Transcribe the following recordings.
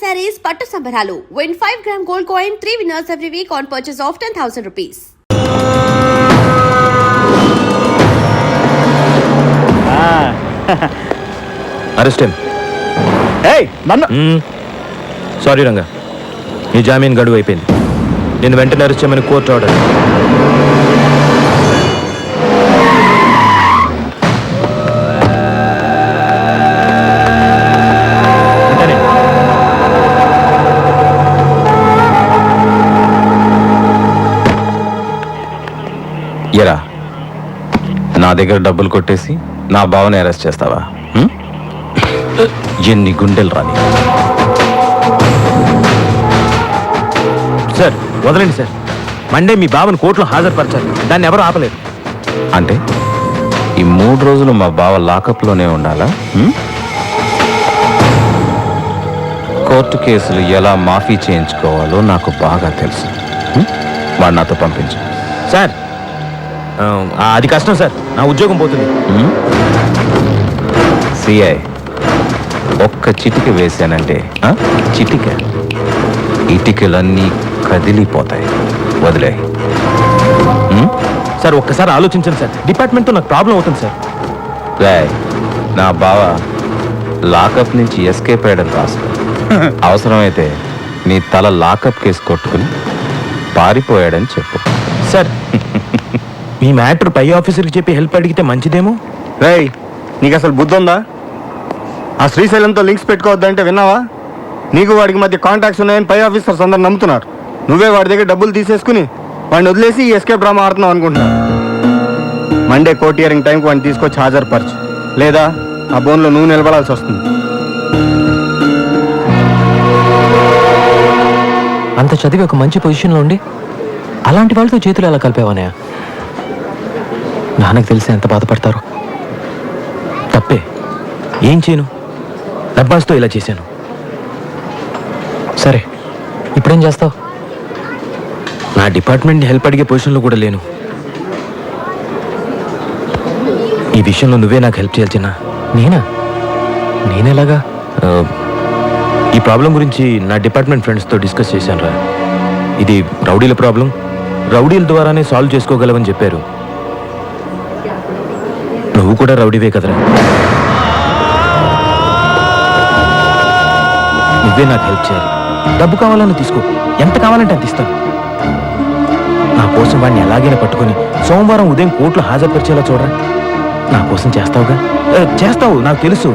sarees పట్టు సంబరాలు. Win 5 gram gold coin, 3 winners every week on purchase of 10,000 rupees. Arrest him. Sorry Ranga, నీ జామీన్ గడువు అయిపోయింది. నేను వెంటనే అరెస్ట్ చేయమని కోర్టు ఆర్డర్. ఎరా, నా దగ్గర డబ్బులు కొట్టేసి నా బావని అరెస్ట్ చేస్తావా? ఎన్ని గుండెలు రాని. సార్ వదలండి సార్, మండే మీ బావని కోర్టులో హాజరుపరచాలి, దాన్ని ఎవరు ఆపలేరు. అంటే ఈ 3 రోజులు మా బావ లాకప్లోనే ఉండాలా? కోర్టు కేసులు ఎలా మాఫీ చేయించుకోవాలో నాకు బాగా తెలుసు. వాడు నాతో పంపించు. సార్ అది కష్టం సార్, నా ఉద్యోగం పోతుంది. సిఐ ఒక్క చిటిక వేశానంటే చిటిక ఇటికలన్నీ కదిలిపోతాయి. వదిలే. సార్ ఒక్కసారి ఆలోచించండి సార్, డిపార్ట్మెంట్తో నాకు ప్రాబ్లం అవుతుంది సార్. రాయ్, నా బావ లాకప్ నుంచి ఎస్కేప్ అయ్యాడని రాసుకో. అవసరమైతే నీ తల లాకప్ కేసు కొట్టుకుని పారిపోయాడని చెప్పు. సార్ మీ మ్యాటర్ పై ఆఫీసర్కి చెప్పి హెల్ప్ అడిగితే మంచిదేమో. రేయ్, నీకు అసలు బుద్ధి ఉందా? ఆ శ్రీశైలంతో లింక్స్ పెట్టుకోవద్దంటే విన్నావా? నీకు వాడికి మధ్య కాంటాక్ట్స్ ఉన్నాయని పై ఆఫీసర్స్ అందరు నమ్ముతున్నారు. నువ్వే వాడి దగ్గర డబ్బులు తీసేసుకుని వాడిని వదిలేసి ఈ ఎస్కేప్ డ్రామా ఆడుతున్నావు అనుకుంటున్నావు. మండే కోర్ట్ హియరింగ్ టైంకి వాడిని తీసుకొచ్చి హాజరుపరచు, లేదా ఆ బోన్లో నువ్వు నిలబడాల్సి వస్తుంది. అంత చదివి ఒక మంచి పొజిషన్లో ఉండి అలాంటి వాళ్ళతో చేతులు ఎలా కలిపేవనయా? నాన్నకు తెలిసి ఎంత బాధపడతారు. తప్పే, ఏం చేయను, డబ్బాస్తో ఇలా చేశాను. సరే, ఇప్పుడేం చేస్తావు? నా డిపార్ట్మెంట్ హెల్ప్ అడిగే పొజిషన్లో కూడా లేను. ఈ విషయంలో నువ్వే నాకు హెల్ప్ చేయాలి చిన్న. నేనా? నేనేలాగా? ఈ ప్రాబ్లం గురించి నా డిపార్ట్మెంట్ ఫ్రెండ్స్తో డిస్కస్ చేశాను రా. ఇది రౌడీల ప్రాబ్లం, రౌడీల ద్వారానే సాల్వ్ చేసుకోగలవని చెప్పారు. నువ్వు కూడా రౌడీవే కదరా, నువ్వే నాకు హెల్ప్ చేయాలి. డబ్బు కావాలని తీసుకో, ఎంత కావాలంటే అంత ఇస్తాను. నా కోసం వాడిని ఎలాగైనా పట్టుకొని సోమవారం ఉదయం కోర్టులో హాజరుపరిచేలా చూడరా. నా కోసం చేస్తావుగా? చేస్తావు, నాకు తెలుసు.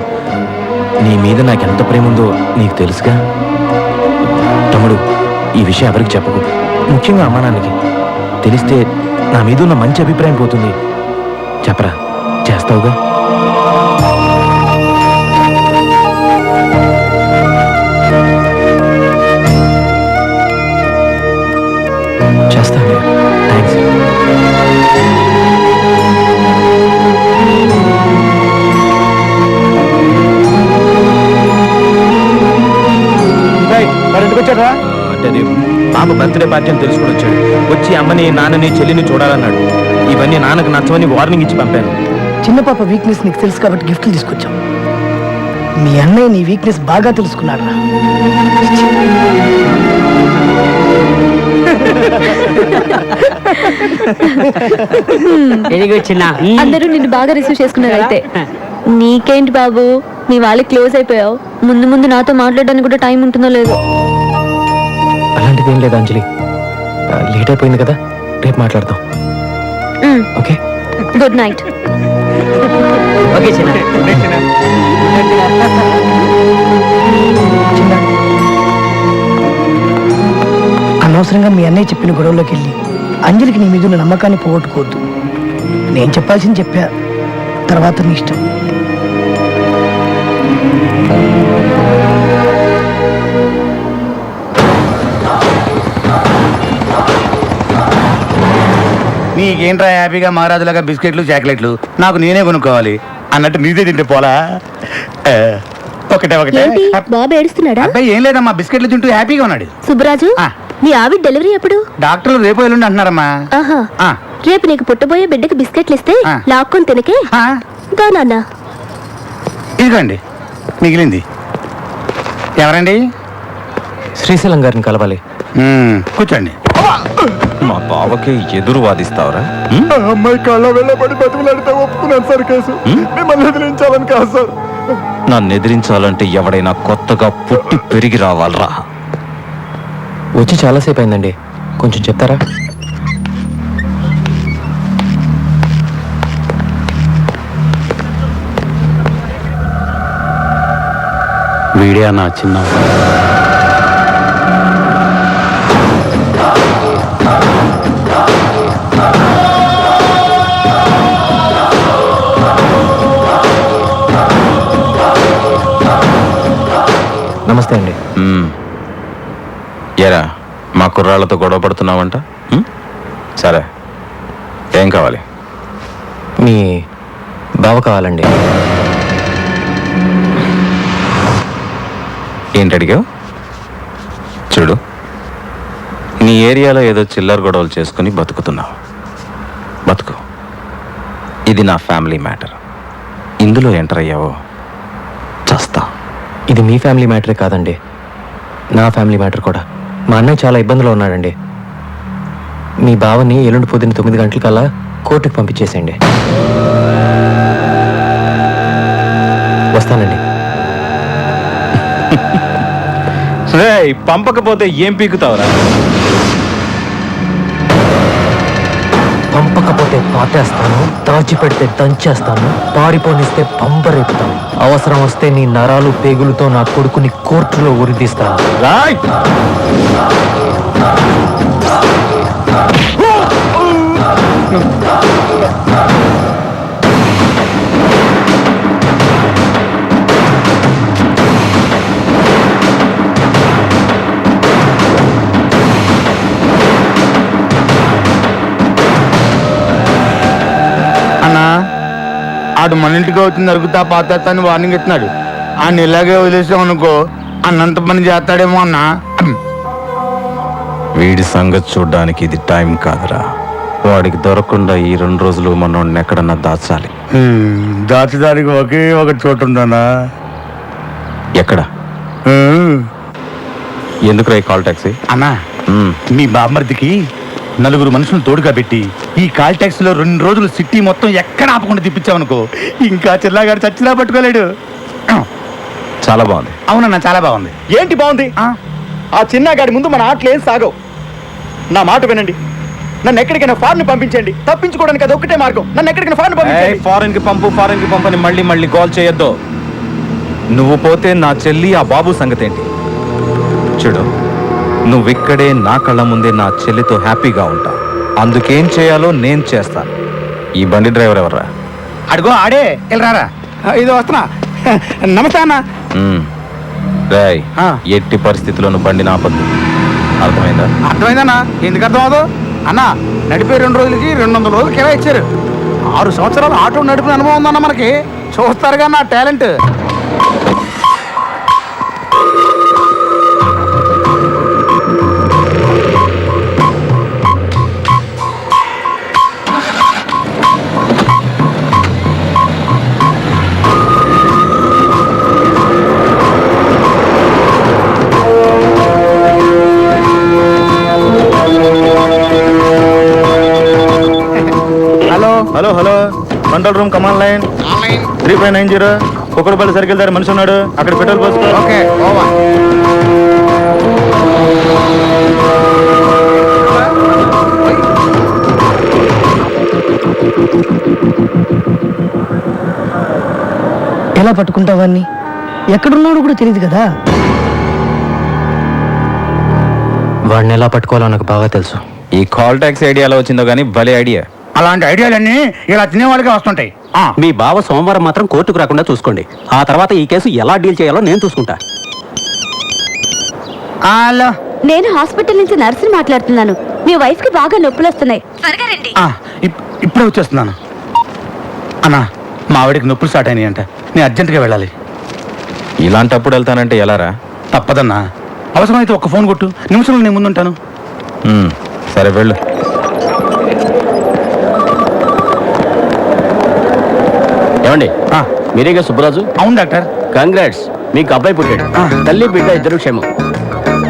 నీ మీద నాకు ఎంత ప్రేమ ఉందో నీకు తెలుసుగా. తమ్ముడు, ఈ విషయం ఎవరికి చెప్పకు, ముఖ్యంగా అమ్మా నాన్నకి. తెలిస్తే నా మీద ఉన్న మంచి అభిప్రాయం పోతుంది. చెప్పరా, చేస్తావుగా? చేస్తాను. థ్యాంక్స్. వచ్చాడా? అంటే అది పాప బర్త్డే పార్టీ అని తెలుసుకుని వచ్చాడు. వచ్చి అమ్మని, నాన్నని, చెల్లిని చూడాలన్నాడు. ఇవన్నీ నాన్నకు నచ్చమని వార్నింగ్ ఇచ్చి పంపాను. చిన్న పాప వీక్నెస్ నీకు తెలుసు కాబట్టి గిఫ్ట్లు తీసుకొచ్చాం. మీ అన్నయ్య నీ వీక్నెస్ బాగా తెలుసుకున్నాడు రా. అందరూ నిన్ను బాగా రిసీవ్ చేసుకున్నారు. అయితే నీకేంటి బాబు, మీ వాళ్ళకి క్లోజ్ అయిపోయావు. ముందు ముందు నాతో మాట్లాడడానికి కూడా టైం ఉంటుందో లేదో. అలాంటిది ఏం లేదు అంజలి, లేట్ అయిపోయింది కదా, రేపు మాట్లాడదాం. Okay, good night. ఓకే చిన్న. అనవసరంగా మీ అన్నయ్య చెప్పిన గొడవలోకి వెళ్ళి అంజలికి నీ మీద ఉన్న నమ్మకాన్ని పోగొట్టుకోవద్దు. నేను చెప్పాల్సింది చెప్పా, తర్వాత నీ ఇష్టం. నీకేంట్రా హ్యాపీగా మహారాజులాగా బిస్కెట్లు చాక్లెట్లు నాకు నేనే కొనుక్కోవాలి అన్నట్టు నీదే తింటే పోలా? ఒకటే ఒకటే. బాబు ఏడుస్తున్నాడా? అబ్బాయి ఏం లేదమ్మా, బిస్కెట్లు తింటూ హ్యాపీగా ఉన్నాడు. సుబ్బరాజు, నీ ఆవిడ డెలివరీ ఎప్పుడు? డాక్టర్లు రేపు ఎల్లుండి అంటున్నారమ్మా. రేపు నీకు పుట్టబోయే బిడ్డకి బిస్కెట్లు ఇస్తే లాక్కొని తినకే. దా నాన్న. ఇదిగోండి మిగిలింది. ఎవరండి? శ్రీశైలం గారిని కలవాలి. కూర్చోండి. మా బావకి ఎదురు వాదిస్తావరా? అమ్మాయి కాళ్ళ వెళ్ళబడి బతుకులాడితే ఒప్పుకున్నాను సార్ కేసు. మిమ్మల్ని ఎదిరించాలని కాదు సార్. నన్ను ఎదిరించాలంటే ఎవడైనా కొత్తగా పుట్టి పెరిగి రావాలరా. వచ్చి చాలాసేపు అయిందండి, కొంచెం చెప్తారా? వీడియో నా చిన్న నమస్తే అండి. ఎరా మా కుర్రాళ్ళతో గొడవ పడుతున్నావంట? సరే, ఏం కావాలి? మీ బావ కావాలండి. ఏంటి అడిగావు? చూడు, నీ ఏరియాలో ఏదో చిల్లర గొడవలు చేసుకుని బతుకుతున్నావు. బతుకు. ఇది నా ఫ్యామిలీ మ్యాటర్. ఇందులో ఎంటర్ అయ్యావో చస్తా. ఇది మీ ఫ్యామిలీ మ్యాటరే కాదండి, నా ఫ్యామిలీ మ్యాటర్ కూడా. మా అన్నయ్య చాలా ఇబ్బందులో ఉన్నాడండి. మీ బావని ఎల్లుండి పొద్దున్న 9 గంటలకల్లా కోర్టుకు పంపించేసేయండి. వస్తానండి. పంపకపోతే ఏం పీకుతావురా? పంపకపోతే పాటేస్తాను, దాచిపెడితే దంచేస్తాను, పారిపోనిస్తే పంపరేపుతాను. అవసరం వస్తే నీ నరాలు పేగులతో నా కొడుకుని కోర్టులో ఉరిదీస్తాను. అన్నా, ఆడు మన ఇంటికి అవుతుంది అరుగుతా పాతేస్తాను వార్నింగ్ ఇస్తున్నాడు. ఆయన ఇలాగే వదిలేసాం అనుకో అన్నంత పని చేస్తాడేమో అన్నా. వీడి సంగతి చూడ్డానికి ఇది టైం కాదురా. వాడికి దొరకకుండా ఈ 2 రోజులు మనోడిని ఎక్కడన్నా దాచాలి. దాచడానికి ఒకే ఒక చోటు ఉందన్నా. ఎక్కడ? ఎందుకురా ఈ కాల్ టాక్సీ? అన్నా, మీ బామ్మర్దికి 4 మనుషులు తోడుగా పెట్టి ఈ కాల్ ట్యాక్సీలో 2 రోజులు సిటీ మొత్తం ఎక్కడ ఆపకుండా తిప్పించామనుకో ఇంకా చిల్లాగాడు చచ్చినా పట్టుకోలేడు. చాలా బాగుంది. అవునన్నా, చాలా బాగుంది. ఏంటి బాగుంది? ఆ చిన్నగాడి ముందు మన ఆటలు ఏం సాగవు. నా మాట వినండి. నన్ను ఎక్కడికైనా ఫారెన్ పంపించండి. తప్పించుకోవడానికి అది ఒక్కటే మార్గం. నన్ను ఎక్కడికైనా ఫారెన్ పంపించండి. ఫారెన్ కి పంపని మళ్ళీ కాల్ చేయొద్దు. నువ్వు పోతే నా చెల్లి ఆ బాబు సంగతి ఏంటి? చూడు, నువ్విక్కడే నా కళ్ళ ముందే నా చెల్లితో హ్యాపీగా ఉంటా. అందుకేం చేయాలో నేను చేస్తాను. ఈ బండి డ్రైవర్ ఎవర్రా? అడుగో ఆడే వెళ్ళరారా. ఇది వస్తున్నా. నమస్తే అన్న. రేయ్, ఎట్టి పరిస్థితుల్లోనూ బండి నాపద్దు. అర్థమైందా? అర్థమైందన్నా. ఎందుకు అర్థం అవదు అన్నా? నడిపే 2 రోజులకి 200 రోజులు కిరా ఇచ్చారు. 6 సంవత్సరాలు ఆటో నడిపిన అనుభవం ఉందన్న మనకి. చూస్తారుగా నా talent. Hello control room, command line 3590. Kukkadapalli circle దగ్గర మనిషి ఉన్నాడు, అక్కడ పెట్రోల్ పోసుకో. Okay, over. ఎలా పట్టుకుంటావాన్ని? ఎక్కడున్నాడో కూడా తెలియదు కదా. వాడిని ఎలా పట్టుకోవాలో నాకు బాగా తెలుసు. ఈ కాల్ టాక్సీ ఐడియా ఎలా వచ్చిందో కానీ భలే ఐడియా. అలాంటి ఐడియాలన్నీ ఇలా తినేవాళ్ళకే వస్తుంటాయి. మీ బావ సోమవారం మాత్రం కోర్టుకు రాకుండా చూసుకోండి. ఆ తర్వాత ఈ కేసు ఎలా డీల్ చేయాలో నేను చూసుకుంటా. హలో, నేను హాస్పిటల్ నుంచి నర్సుని మాట్లాడుతున్నాను. మీ వైఫ్ కి బాగా నొప్పులు వస్తున్నాయి, త్వరగా రండి. ఇప్పుడే వచ్చేస్తున్నాను. అన్నా, మా ఆవిడకి నొప్పులు స్టార్ట్ అయినాయి అంట. నేను అర్జెంటుగా వెళ్ళాలి. ఇలాంటప్పుడు వెళ్తానంటే ఎలారా? తప్పదన్నా. అవసరమైతే ఒక్క ఫోన్ కొట్టు, నిమిషంలో నేను ముందుంటాను. సరే వెళ్ళు. ఏమండి, మీరేగా సుబ్బరాజు? అవును డాక్టర్. కంగ్రాట్స్, మీకు అబ్బాయి పుట్టాడు. తల్లి బిడ్డ ఇద్దరు క్షేమం.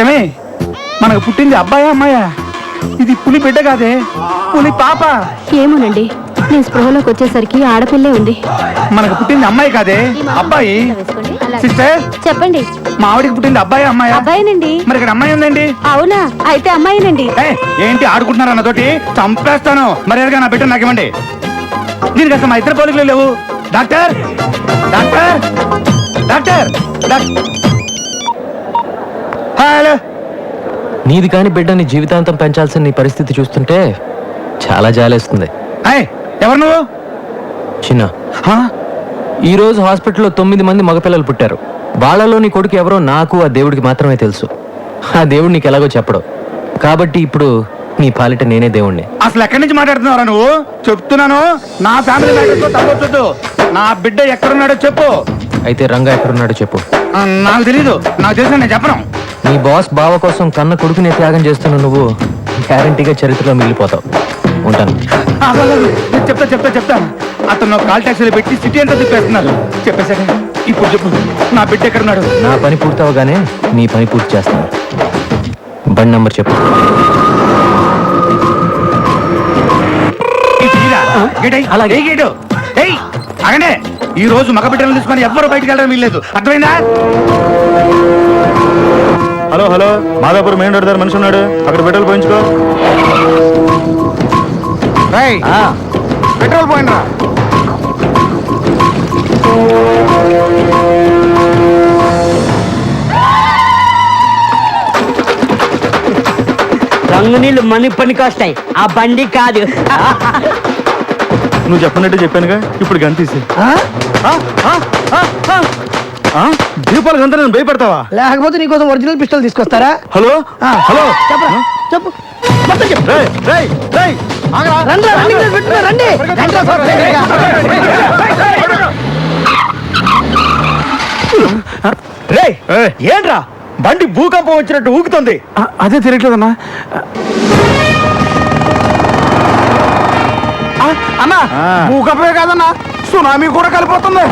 ఏమే మనకు పుట్టింది అబ్బాయా అమ్మాయా? ఇది పులి బిడ్డ కాదే, పులి పాప. ఏమోనండి, నేను స్పృహలోకి వచ్చేసరికి ఆడపిల్లే ఉంది. మనకు పుట్టింది అమ్మాయి కాదే, అబ్బాయి. సిస్టర్, చెప్పండి. మా ఆవిడికి పుట్టింది అబ్బాయి అమ్మాయా? అబ్బాయినండి. మరి ఇక్కడ అమ్మాయి ఉందండి. అవునా? అయితే అమ్మాయినండి. ఏయ్, ఏంటి ఆడుకుంటున్నారు అన్నతోటి? చంపేస్తాను. మర్యాదగా నా బిడ్డ నాకు ఇవ్వండి. దీనికి అసలు మా ఇద్దరు పోలికలు లేవు. Doctor, doctor, doctor, hello. నీది కాని బిడ్డని జీవితాంతం పెంచాల్సిన నీ పరిస్థితి చూస్తుంటే చాలా జాలేస్తుంది. ఎవరు నువ్వు? చిన్న, ఈ రోజు హాస్పిటల్లో 9 మంది మగపిల్లలు పుట్టారు. వాళ్ళలో నీ కొడుకు ఎవరో నాకు ఆ దేవుడికి మాత్రమే తెలుసు. ఆ దేవుడు నీకు ఎలాగో చెప్పడు. కాబట్టి ఇప్పుడు నీ పాలిట నేనే దేవుణ్ణి. అసలు ఎక్కడి నుంచి మాట్లాడుతున్నావురా నువ్వు? చెప్తున్నాను, నా ఫ్యామిలీ మ్యాటర్స్ లో తప్పొచ్చు. నా బిడ్డ ఎక్కడున్నాడో చెప్పు. అయితే రంగా ఎక్కడున్నాడో చెప్పు. నాకు తెలీదు. నాకు తెలిసిన నేను చెప్పను. నీ బాస్ బావ కోసం కన్న కొడుకునే త్యాగం చేస్తున్న నువ్వు గ్యారంటీగా చరిత్రలో మిగిలిపోతావు. ఉంటాను. చెప్తా. అతను కాల్ టాక్సీలో పెట్టి సిటీ అంతా తిప్పేస్తున్నారు. చెప్పేశాక ఇప్పుడు చెప్పు, నా బిడ్డ ఎక్కడున్నాడు? నా పని పూర్తవగానే నీ పని పూర్తి చేస్తాను. బండి నంబర్ చెప్పు. అలాగే. అగనే ఈ రోజు మగ బిడ్డలను తీసుకొని ఎవ్వరు బయటికి వెళ్ళడం వీల్లేదు. అర్థమైందా? Hello hello, Madhapur main road దగ్గర మనిషి ఉన్నాడు, అక్కడ పెట్రోల్ పోయించుకో. పెట్రోల్ పోయినరా? రంగు నీళ్ళు మనీ పనికి వస్తాయి, ఆ బండి కాదు. నువ్వు చెప్పినట్టు చెప్పానుగా, ఇప్పుడు గంతీసి. దీపాలు గంత నేను భయపడతావా? లేకపోతే నీకోసం ఒరిజినల్ పిస్టల్ తీసుకొస్తారా? హలో హలో, చెప్పరా, చెప్పు. మొత్తం చెప్పు. రండి. ఏంట్రా బండి భూకంపం వచ్చినట్టు ఊగుతుంది? అదే తిరగట్లేదన్నా. అన్నా, భూకంపమే కాదన్నా, సునామీ కూడా కలిపోతుంది.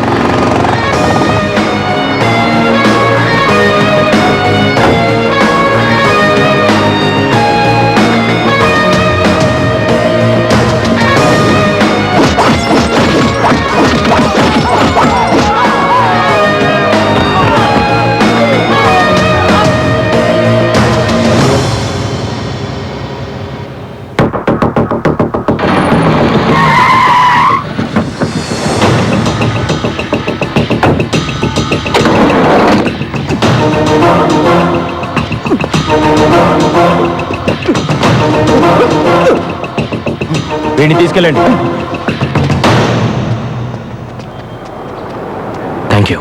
వీడిని తీసుకెళ్ళండి. Thank you.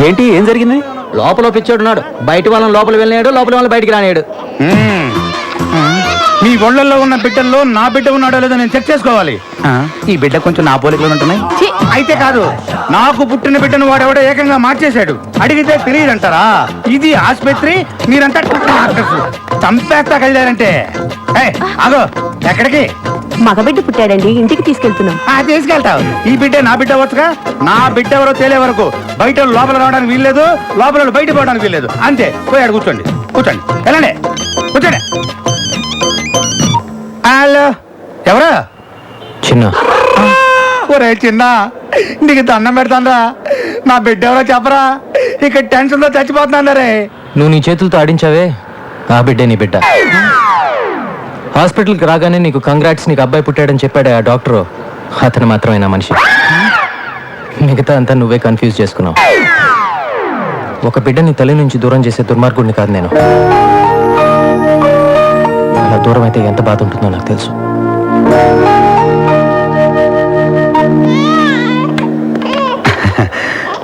ఏంటి, ఏం జరిగింది? లోపల పిచ్చోడున్నాడు, బయట వాళ్ళని లోపల వెళ్ళాడు, లోపల వాళ్ళని బయటికి రానేడు. మీ ఒళ్ళల్లో ఉన్న బిడ్డల్లో నా బిడ్డ ఉన్నాడో లేదో నేను చెక్ చేసుకోవాలి. ఈ బిడ్డ కొంచెం నా పోలికలు ఉంటున్నాయి. అయితే కాదు, నాకు పుట్టిన బిడ్డను వాడెవడో ఏకంగా మార్చేశాడు. అడిగితే తెలియదంటారా? ఇది ఆసుపత్రి, మీరంతా డాక్టర్స్. చంపేస్తా కలిదారంటే. ఆగో, ఎక్కడికి? మగబిడ్డ పుట్టాడండి, ఇంటికి తీసుకెళ్తున్నాం. తీసుకెళ్తావు. ఈ బిడ్డ నా బిడ్డ వచ్చుగా. నా బిడ్డ ఎవరో తేలే వరకు బయట లోపల రావడానికి వీల్లేదు, లోపల బయట పోవడానికి వీల్లేదు. అంతే. పోయాడు. కూర్చోండి. వెళ్ళండి, కూర్చోండి. హలో, ఎవరు? చిన్న, ఒరే చిన్న, నీకు దండం పెడతానరా, నా బిడ్డ ఎవరో చెప్పరా. ఇక్కడ టెన్షన్ తో చచ్చిపోతున్నాను రే. నువ్వు నీ చేతులతో ఆడించావే, ఆ బిడ్డే నీ బిడ్డ. హాస్పిటల్కి రాగానే నీకు కంగ్రాట్స్, నీకు అబ్బాయి పుట్టాడని చెప్పాడు ఆ డాక్టరు. అతను మాత్రమే నా మనిషి. మిగతా అంతా నువ్వే కన్ఫ్యూజ్ చేసుకున్నావు. ఒక బిడ్డని తల్లి నుంచి దూరం చేసే దుర్మార్గుడిని కాదు నేను. అలా దూరం అయితే ఎంత బాధ ఉంటుందో నాకు తెలుసు.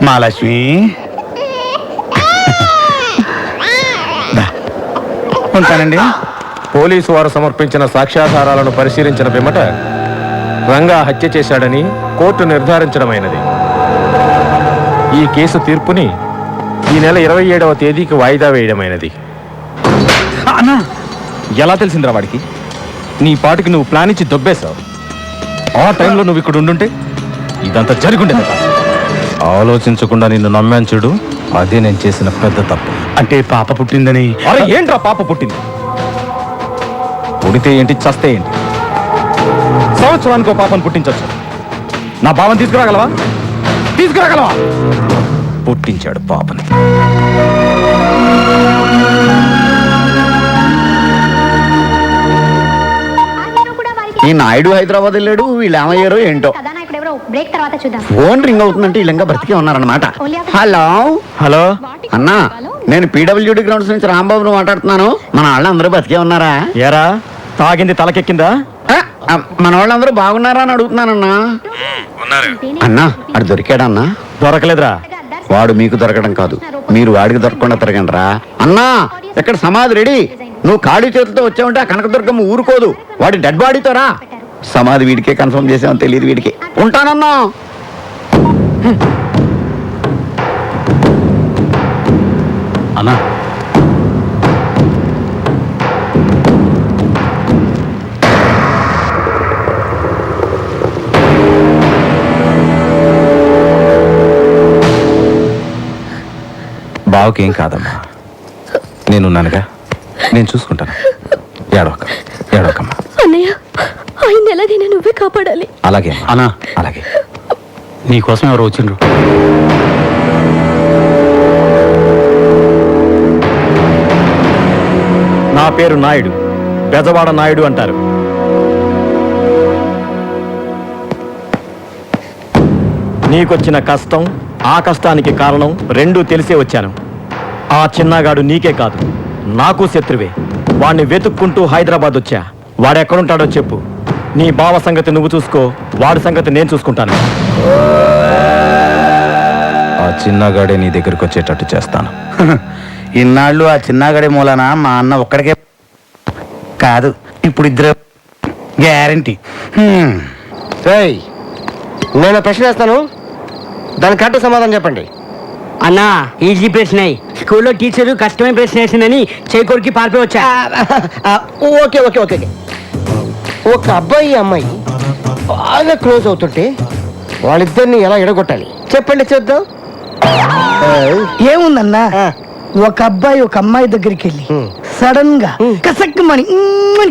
మహాలక్ష్మి, ఉంటానండి. పోలీసు వారు సమర్పించిన సాక్ష్యాధారాలను పరిశీలించిన పిమ్మట రంగా హత్య చేశాడని కోర్టు నిర్ధారించడమైనది. ఈ కేసు తీర్పుని ఈ నెల 27వ తేదీకి వాయిదా వేయడమైనది. అన్నా ఎలా తెలిసిందిరా వాడికి? నీ పాటికి నువ్వు ప్లాన్ ఇచ్చి దొబ్బేశావు. ఆ టైంలో నువ్వు ఇక్కడ ఉండుంటే ఇదంతా జరుగుండేది కాదు. ఆలోచించకుండా నిన్ను నమ్మాను చూడు, అదే నేను చేసిన పెద్ద తప్పు. అంటే పాప పుట్టిందని. అరే ఏంట్రా పాప పుట్టింది? పుడితే ఏంటి, చస్తే ఏంటి? సంవత్సరానికి పాపను పుట్టించవచ్చు. నా బావని తీసుకురాగలవా? తీసుకురాగలవా? పుట్టించాడు పాపని. ఈ నాయుడు హైదరాబాద్ వెళ్ళాడు, వీళ్ళు ఏమయ్యారో ఏంటో. బ్రేక్ తర్వాత చూద్దాం. ఫోన్ రింగ్ అవుతుందంటే వీళ్ళంగా బ్రతికే ఉన్నారనమాట. హలో హలో అన్నా, నేను పీడబ్ల్యూడి గ్రౌండ్స్ నుంచి రాంబాబును మాట్లాడుతున్నాను. మన వాళ్ళందరూ బతికే ఉన్నారా? ఏరా తాగింది తలకెక్కిందా? మన వాళ్ళందరూ బాగున్నారా అని అడుగుతున్నానన్నా. అన్నా అడు దొరికాడన్నా? దొరకలేదురా. వాడు మీకు దొరకడం కాదు, మీరు వాడికి దొరకకుండా తిరగండి రా. అన్నా ఇక్కడ సమాధి రెడీ. నువ్వు ఖాళీ చేతులతో వచ్చావంటే ఆ కనకదుర్గమ్మ ఊరుకోదు. వాడి డెడ్ బాడీతో రా. సమాధి వీడికే కన్ఫర్మ్ చేసామని తెలియదు వీడికి. ఉంటానన్నా. అన్నా బావకేం కాదమ్మా, నేనున్నానుగా, నేను చూసుకుంటాను. ఏడవకమ్మా. అన్నయ్య, ఆయన ఎలాగైనా నువ్వే కాపాడాలి. అలాగే అన్నా అలాగే. నీకోసం ఎవరు వచ్చిండ్రు? నా పేరు నాయుడు, బెజవాడ నాయుడు అంటారు. నీకొచ్చిన కష్టం, ఆ కష్టానికి కారణం రెండూ తెలిసే వచ్చాను. ఆ చిన్నగాడు నీకే కాదు, నాకు శత్రువే. వాణ్ణి వెతుక్కుంటూ హైదరాబాద్ వచ్చా. వాడెక్కడుంటాడో చెప్పు. నీ బావ సంగతి నువ్వు చూసుకో, వాడి సంగతి నేను చూసుకుంటాను. ఆ చిన్నగాడే నీ దగ్గరికి వచ్చేటట్టు చేస్తాను. ఇన్నాళ్ళు ఆ చిన్నగడే మూలన మా అన్న ఒక్కడికే కాదు, ఇప్పుడు ఇద్దరు గ్యారంటీ. నేను ప్రశ్న వేస్తాను, దానికి కరెక్ట్ సమాధానం చెప్పండి. అన్నా ఈజీ ప్రశ్న. స్కూల్లో టీచరు కష్టమైన ప్రశ్న వేసిందని చేకూరికి పారిపోయి వచ్చా. Okay okay okay. ఒక అబ్బాయి అమ్మాయి బాగా క్లోజ్ అవుతుంటే వాళ్ళిద్దరిని ఎలా ఎడగొట్టాలి చెప్పండి, చూద్దాం. ఏముందన్నా, ఒక అబ్బాయి ఒక అమ్మాయి దగ్గరికి వెళ్ళి సడన్ గా కసక్కమని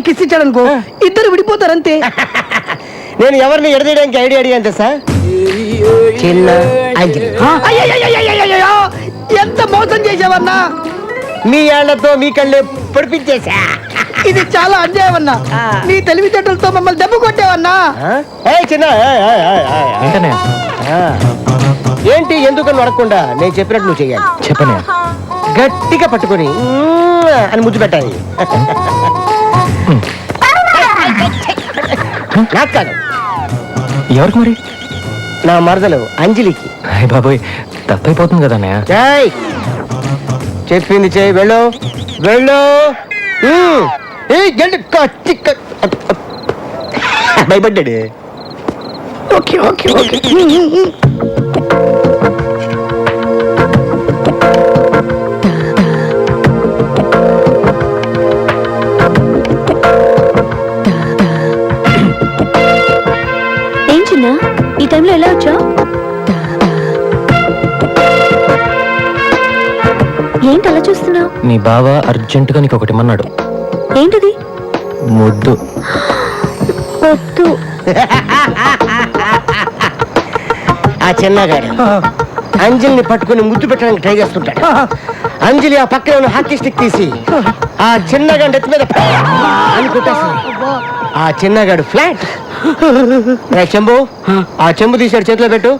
కిస్ ఇచ్చాడనుకో, ఇద్దరు విడిపోతారంతే. నేను ఎవరిని ఎడదీయడానికి ఐడియా అడిగాను తెలుసా? చిన్న అంజలి. అయ్యయ్యయ్యయ్యయ్యయ్యో, ఎంత మోసం చేసావన్నా. మీ ఏళ్లతో మీ కళ్ళే పొడిపించేసా. ఇది చాలా అన్యాయం అన్నా. నీ తెలివితేటలతో మమ్మల్ని దెబ్బ కొట్టావన్నా. చిన్న ఏంటనే ఏంటి ఎందుకని అడగకుండా నేను చెప్పినట్టు నువ్వు చెయ్యాలి. చెప్పనే గట్టిగా పట్టుకొని అని ముద్దు పెట్టాలి. నాకు కాదు, ఎవరికి మరి? నా మరదలు అంజలికి. అయ్య బాబోయ్, తప్పైపోతుంది కదా అన్నయ్య. చేయి, చెప్పింది చేయి. వెళ్ళు వెళ్ళు. భయపడ్డాడు. Okay okay okay. ఏం చిన్న, ఈ టైంలో ఎలా వచ్చా? ఏంటి అలా చూస్తున్నావు? నీ బావ అర్జెంటుగా నీకు ఒకటి ఇమ్మన్నాడు. ఏంటది? ముద్దు. వద్దు. ఆ చిన్నగాడు అంజలిని పట్టుకుని ముద్దు పెట్టడానికి ట్రై చేస్తుంటాడు. అంజలి ఆ పక్కన ఉన్న హాకీ స్టిక్ తీసి ఆ చిన్నగాడి ఎత్తి మీద అని కొట్టేస్తుంది. ఆ చిన్నగాడు ఫ్లాట్. చెంబు, ఆ చెంబు తీసాడు చేతిలో పెట్టు.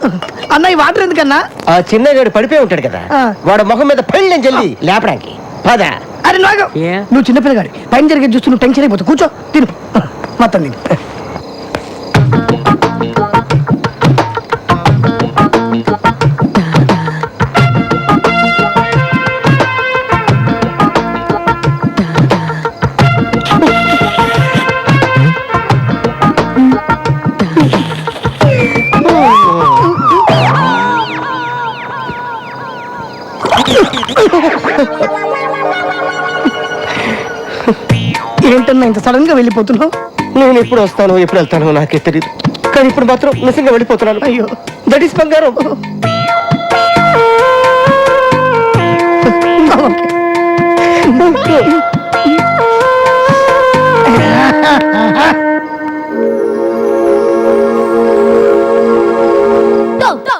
అన్న, ఈ వాటర్ ఎందుకన్నా? ఆ చిన్నగాడు పడిపోయి ఉంటాడు కదా, వాడు మొహం మీద పెళ్ళని జల్లి లేపడానికి పద. అరే నాగు, నువ్వు చిన్నపిల్లగాడి పైన జరిగే చూస్తూ నువ్వు టెన్షన్ అయిపోతావు. కూర్చో, తిను మొత్తం తిను. ఏంటన్నా ఇంత సడన్ గా వెళ్ళిపోతున్నావు? నేను ఎప్పుడు వస్తానో ఎప్పుడు వెళ్తానో నాకే తెలియదు, కానీ ఇప్పుడు మాత్రం నిజంగా వెళ్ళిపోతున్నాను. అయ్యో. దట్ ఈస్ బంగారం. ఓకే.